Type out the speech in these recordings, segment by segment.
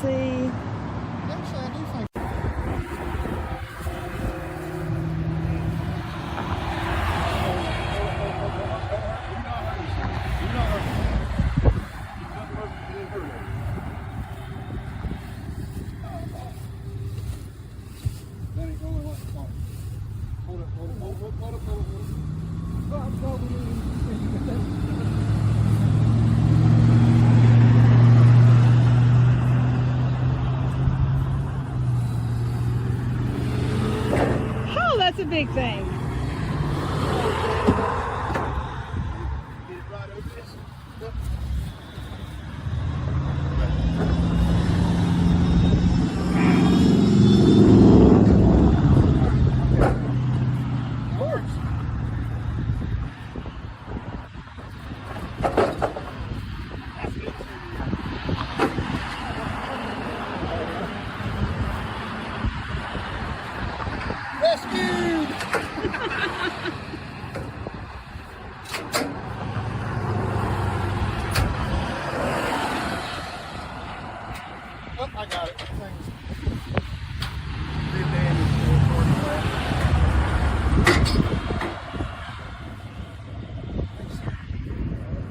see. Actually, I do think. Oh, that's a big thing. Rescued! Oh, I got it. Thanks.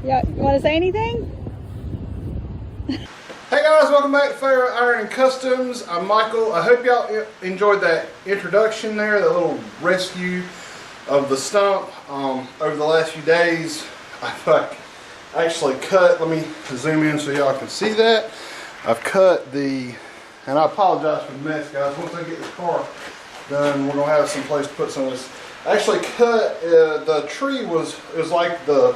Yeah, you want to say anything? Hey guys, welcome back to Favorite Iron and Customs. I'm Michael. I hope y'all enjoyed that introduction there, that little rescue of the Stump. Over the last few days, I've actually cut, let me zoom in so y'all can see that. I've cut the, and I apologize for the mess guys, once I get this car done, we're going to have some place to put some of this. I actually cut, the tree it was like the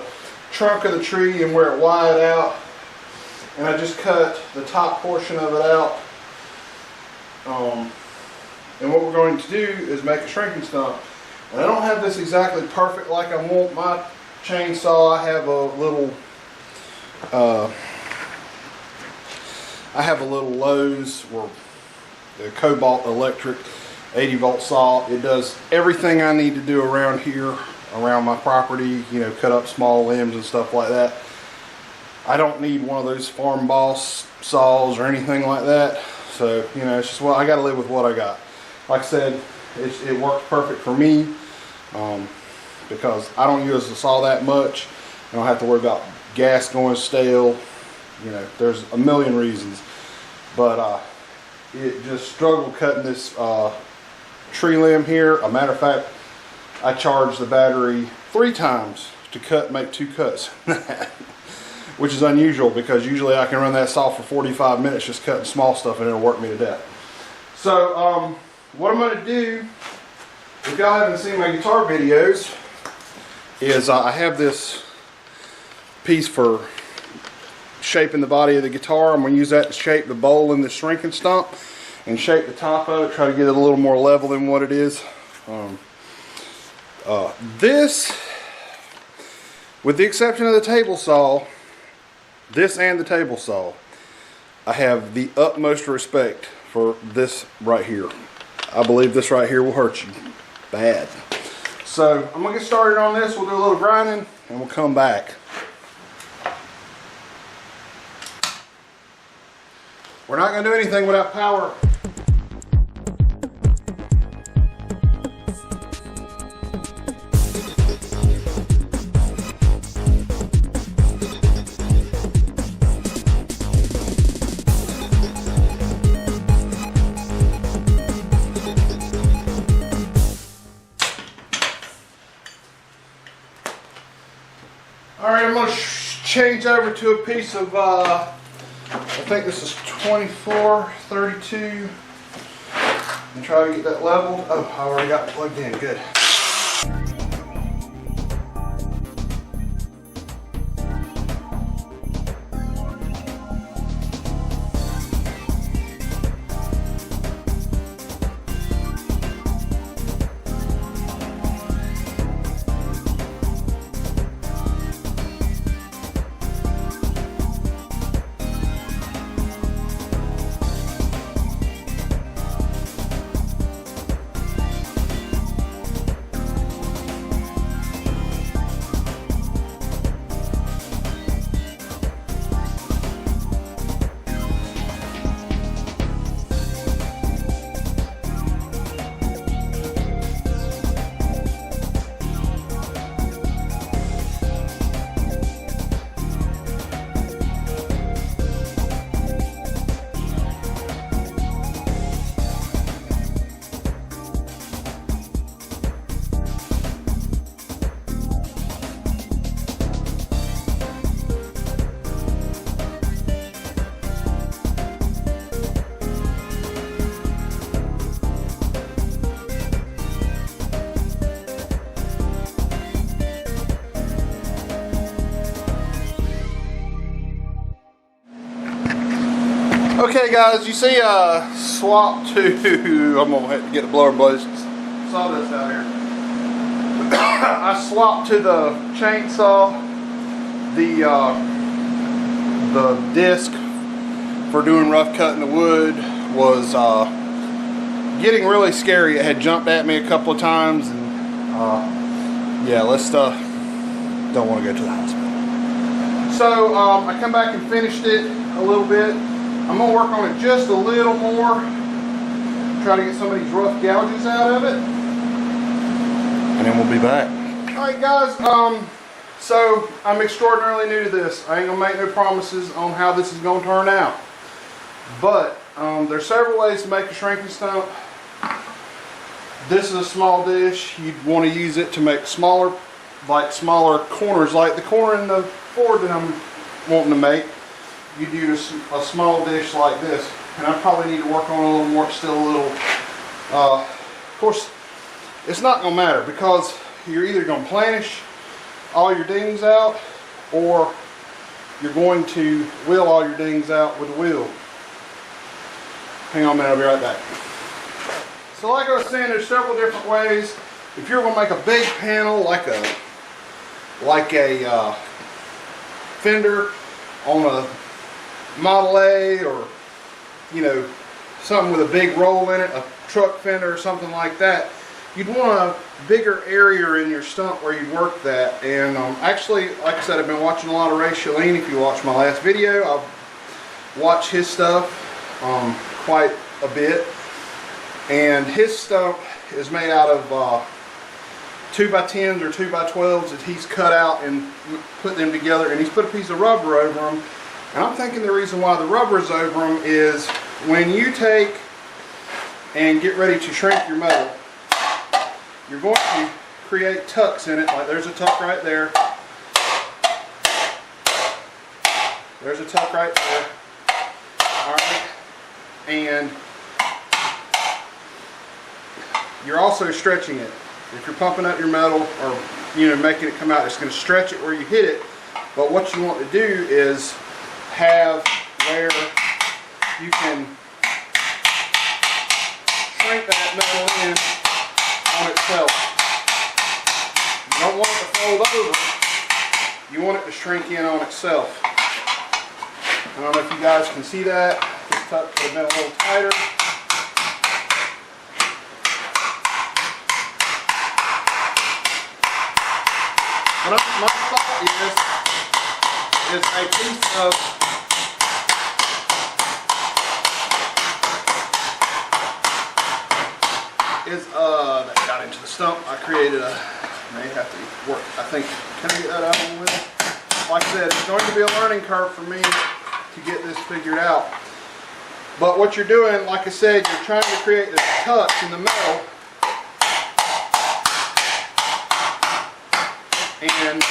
trunk of the tree and where it wired out. And I just cut the top portion of it out. And what we're going to do is make a shrinking stump. And I don't have this exactly perfect like I want my chainsaw. I have a little Lowe's or the Cobalt electric 80 volt saw. It does everything I need to do around here, around my property, you know, cut up small limbs and stuff like that. I don't need one of those farm boss saws or anything like that. So, you know, it's just, well, I got to live with what I got. Like I said, it works perfect for me because I don't use the saw that much. I don't have to worry about gas going stale. You know, there's a million reasons. But it just struggled cutting this tree limb here. A matter of fact, I charged the battery 3 times to make 2 cuts. Which is unusual because usually I can run that saw for 45 minutes just cutting small stuff and it'll work me to death. So what I'm going to do, if y'all haven't seen my guitar videos, is I have this piece for shaping the body of the guitar. I'm going to use that to shape the bowl in the shrinking stump and shape the top of it, try to get it a little more level than what it is. This, with the exception of the table saw, this and the table saw, I have the utmost respect for this right here. I believe this right here will hurt you bad. So I'm gonna get started on this. We'll do a little grinding and we'll come back. We're not gonna do anything without power. Alright, I'm going to change over to a piece of, I think this is 2432, and try to get that leveled. Oh, I already got it plugged in, good. Okay guys, you see swap to, I'm gonna have to get the blower blows sawdust out here. I swapped to the chainsaw the disc for doing rough cutting the wood was getting really scary. It had jumped at me a couple of times, and yeah, let's don't want to go to the hospital. So I come back and finished it a little bit. I'm gonna work on it just a little more, try to get some of these rough gouges out of it, and then we'll be back. All right guys, so I'm extraordinarily new to this. I ain't gonna make no promises on how this is gonna turn out, but there's several ways to make a shrinking stump. This is a small dish. You'd want to use it to make smaller corners, like the corner in the Ford that I'm wanting to make. You'd use a small dish like this, and I probably need to work on it a little more. It's still a little, of course, it's not gonna matter because you're either gonna planish all your dings out, or you're going to wheel all your dings out with the wheel. Hang on a minute, I'll be right back. So like I was saying, there's several different ways. If you're going to make a big panel like a fender on a Model A, or you know, something with a big roll in it, a truck fender or something like that, you'd want a bigger area in your stump where you'd work that. And actually, like I said, I've been watching a lot of Ray Chalene. If you watched my last video, I've watched his stuff quite a bit. And his stump is made out of 2x10s or 2x12s that he's cut out and put them together, and he's put a piece of rubber over them. And I'm thinking the reason why the rubber's over them is when you take and get ready to shrink your metal, you're going to create tucks in it. Like there's a tuck right there. There's a tuck right there. Alright. And you're also stretching it. If you're pumping up your metal, or you know, making it come out, it's going to stretch it where you hit it. But what you want to do is have where you can shrink that metal in on itself. You don't want it to fold over. You want it to shrink in on itself. I don't know if you guys can see that. This tuck could have been a little tighter. But my thought is a piece of that got into the stump. I created a, may have to work, I think, can I get that out of the way? Like I said, it's going to be a learning curve for me to get this figured out. But what you're doing, like I said, you're trying to create this tuck in the metal. And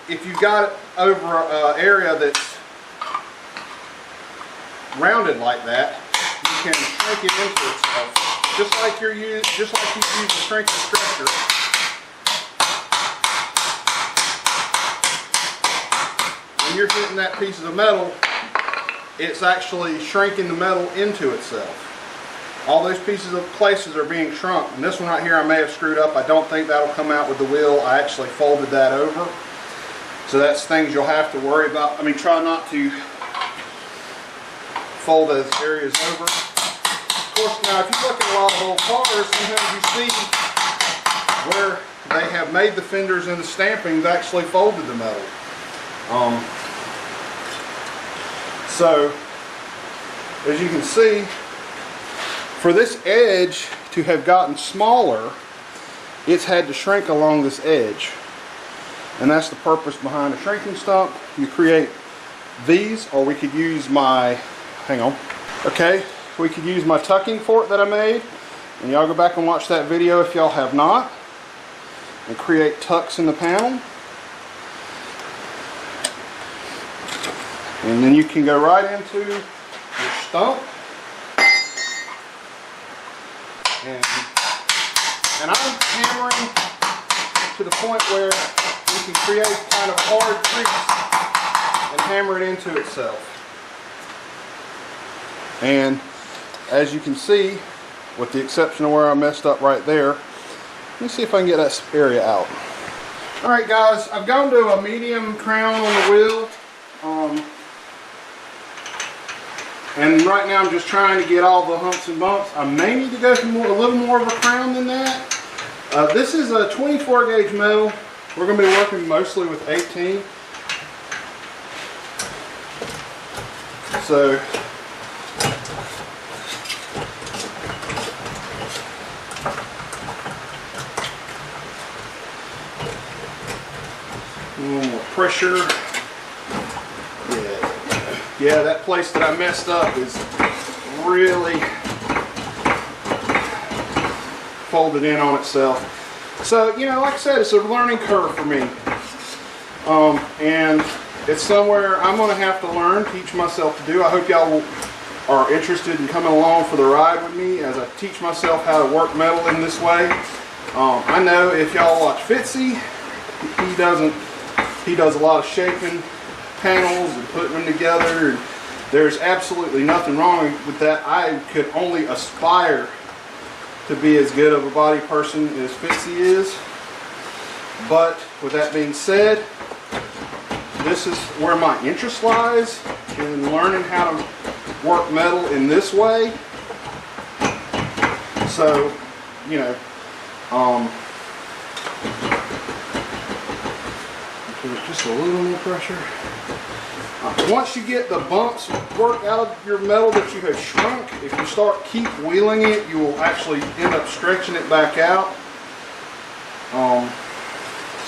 if you've got it over an area that's rounded like that, you can shrink it into itself, just like you use a shrinking stretcher. When you're hitting that piece of metal, it's actually shrinking the metal into itself. All those pieces of places are being shrunk. And this one right here I may have screwed up. I don't think that'll come out with the wheel. I actually folded that over. So that's things you'll have to worry about. I mean, try not to fold those areas over. Of course, now if you look at a lot of old cars, sometimes you see where they have made the fenders and the stampings actually folded the metal. So, as you can see, for this edge to have gotten smaller, it's had to shrink along this edge. And that's the purpose behind a shrinking stump. You create these, or we could use my, hang on. Okay, we could use my tucking fork that I made. And y'all go back and watch that video if y'all have not. And create tucks in the panel. And then you can go right into your stump. And I'm hammering to the point where you can create kind of hard crease and hammer it into itself. And as you can see, with the exception of where I messed up right there, let me see if I can get that area out. Alright guys, I've gone to a medium crown on the wheel. And right now I'm just trying to get all the humps and bumps. I may need to go to a little more of a crown than that. This is a 24 gauge metal. We're going to be working mostly with 18. So a little more pressure. Yeah, that place that I messed up is really folded in on itself. So, you know, like I said, it's a learning curve for me. And it's somewhere I'm going to have to learn, teach myself to do. I hope y'all are interested in coming along for the ride with me as I teach myself how to work metal in this way. I know if y'all watch Fitzy, he does a lot of shaping panels and putting them together, and there's absolutely nothing wrong with that. I could only aspire to be as good of a body person as Fitzy is. But with that being said, this is where my interest lies, in learning how to work metal in this way. So, you know, just a little more pressure. Once you get the bumps worked out of your metal that you have shrunk, if you keep wheeling it, you will actually end up stretching it back out.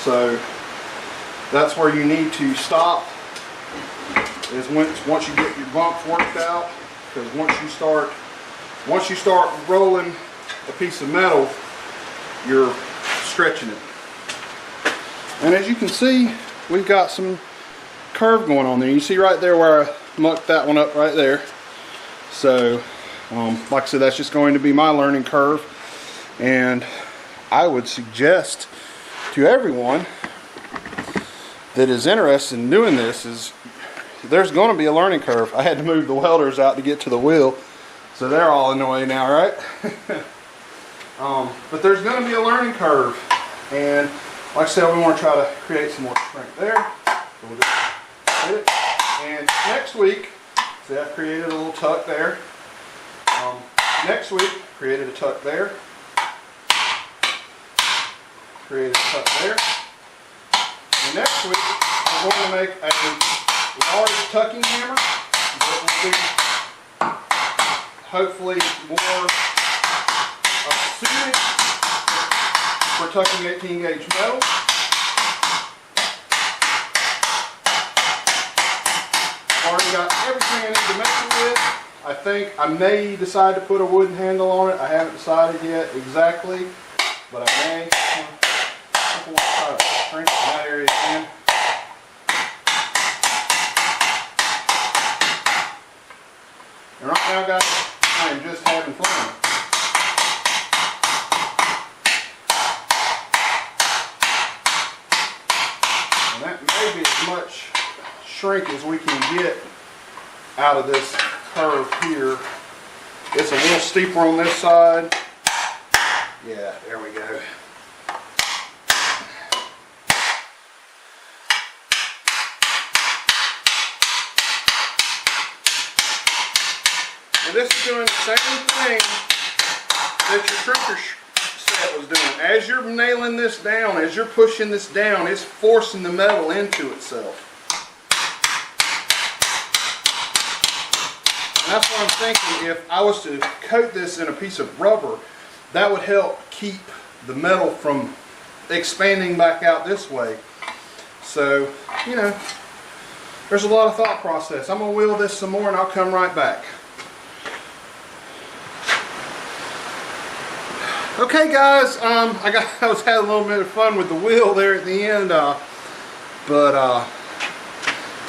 So that's where you need to stop, is once you get your bumps worked out, because once you start rolling a piece of metal, you're stretching it. And as you can see, we've got some curve going on there. You see right there where I mucked that one up right there. So like I said, that's just going to be my learning curve, and I would suggest to everyone that is interested in doing this, is there's going to be a learning curve. I had to move the welders out to get to the wheel, so they're all in the way now, right? But there's going to be a learning curve, and like I said, we want to try to create some more strength there. So we'll just hit it. And next week, see, I've created a little tuck there. Next week, created a tuck there. Created a tuck there. And next week, we're going to make a large tucking hammer that will be hopefully more suited for tucking 18 gauge metal. I've already got everything I need to mess with. I think I may decide to put a wooden handle on it. I haven't decided yet exactly, but I may. I think I want to try to strengthen that area again. And right now, guys, I am just having fun. And that may be as much shrink as we can get out of this curve here. It's a little steeper on this side. Yeah, there we go. And this is doing the same thing that your shrinker set was doing. As you're nailing this down, as you're pushing this down, it's forcing the metal into itself. And that's what I'm thinking, if I was to coat this in a piece of rubber, that would help keep the metal from expanding back out this way. So, you know, there's a lot of thought process. I'm going to wheel this some more and I'll come right back. Okay guys, I was having a little bit of fun with the wheel there at the end, but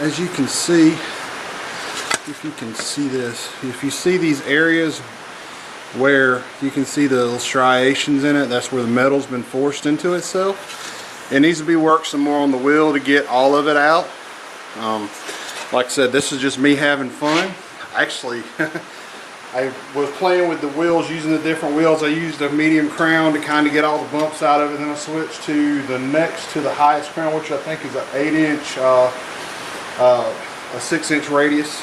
as you can see, if you can see this, if you see these areas where you can see the little striations in it, that's where the metal's been forced into itself. It needs to be worked some more on the wheel to get all of it out. Like I said, this is just me having fun. Actually, I was playing with the wheels, using the different wheels. I used a medium crown to kind of get all the bumps out of it. Then I switched to the next to the highest crown, which I think is an 8-inch, a 6-inch radius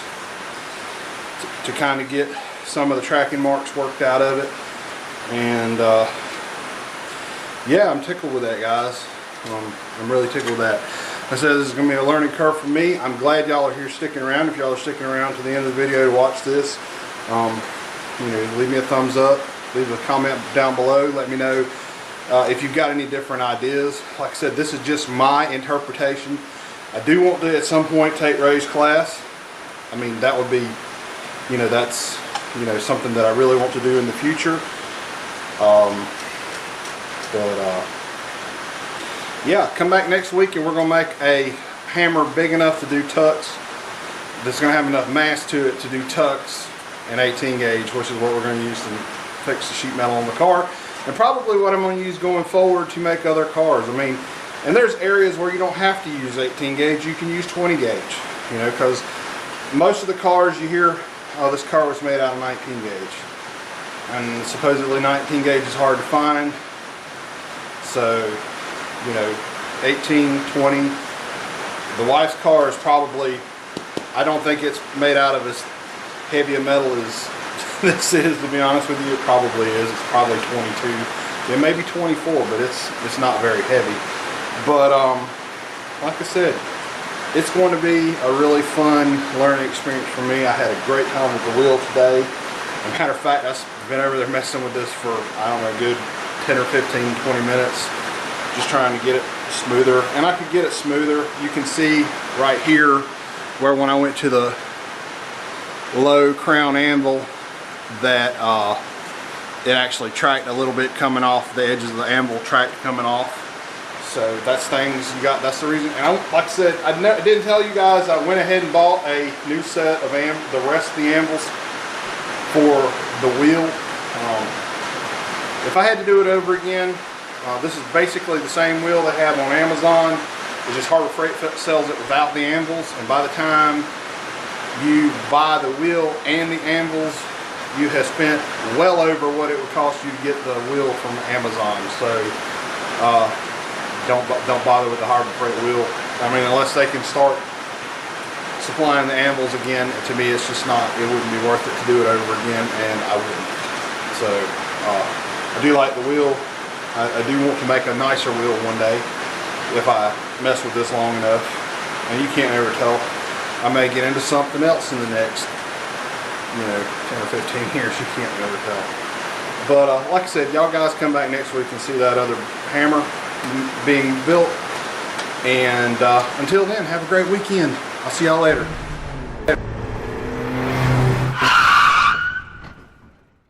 to kind of get some of the tracking marks worked out of it. And yeah, I'm tickled with that, guys. I'm really tickled with that. I said this is going to be a learning curve for me. I'm glad y'all are here sticking around. If y'all are sticking around to the end of the video to watch this, you know, leave me a thumbs up, leave a comment down below, let me know if you've got any different ideas. Like I said, this is just my interpretation. I do want to at some point take Ray's class. I mean, that would be, you know, that's, you know, something that I really want to do in the future. Yeah, come back next week and we're going to make a hammer big enough to do tucks. That's going to have enough mass to it to do tucks and 18 gauge, which is what we're going to use to fix the sheet metal on the car. And probably what I'm going to use going forward to make other cars. I mean, and there's areas where you don't have to use 18 gauge, you can use 20 gauge. You know, because most of the cars you hear, oh, this car was made out of 19 gauge. And supposedly 19 gauge is hard to find. So, you know, 18, 20. The wife's car is probably, I don't think it's made out of as heavy a metal as this is, to be honest with you. It probably is. It's probably 22. It may be 24, but it's not very heavy. But like I said, it's going to be a really fun learning experience for me. I had a great time with the wheel today. As a matter of fact, I've been over there messing with this for, I don't know, a good 10 or 15, 20 minutes. Just trying to get it smoother. And I could get it smoother. You can see right here where when I went to the low crown anvil that it actually tracked a little bit coming off. The edges of the anvil tracked coming off. So that's things you got. That's the reason. And like I said, I didn't tell you guys, I went ahead and bought a new set of the rest of the anvils for the wheel. If I had to do it over again, this is basically the same wheel they have on Amazon. It's just Harbor Freight sells it without the anvils, and by the time you buy the wheel and the anvils, you have spent well over what it would cost you to get the wheel from Amazon. So don't bother with the Harbor Freight wheel. I mean, unless they can start supplying the anvils again, to me it's just not, it wouldn't be worth it to do it over again, and I wouldn't. So I do like the wheel. I do want to make a nicer wheel one day if I mess with this long enough. And you can't ever tell. I may get into something else in the next, you know, 10 or 15 years. You can't ever tell. But like I said, y'all guys come back next week and see that other hammer being built. And until then, have a great weekend. I'll see y'all later.